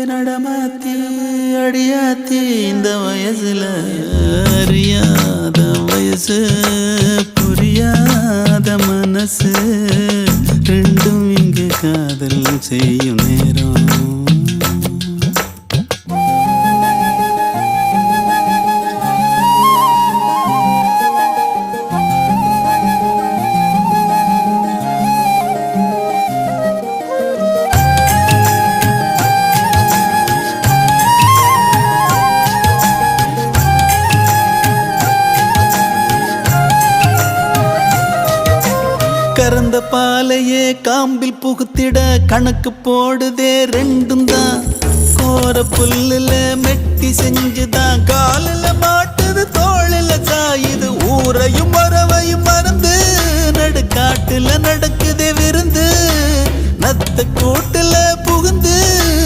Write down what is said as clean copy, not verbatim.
நடமாத்தி அடியாத்தி இந்த வயசுல அறியாத வயசு புரியாத மனசு ரெண்டும் இங்கு காதல் செய்யும் நேரம். கறந்த பாலையே காம்பில் புகுத்திட கணக்கு போடுதே ரெண்டும் தான். கோர புல்லுல மெட்டி செஞ்சுதான் காலில் மாட்டுது தோளில சாயுது. ஊரையும் மரவையும் மறந்து நடுக்காட்டுல நடக்குதே விருந்து. நத்த கூட்டுல புகுந்து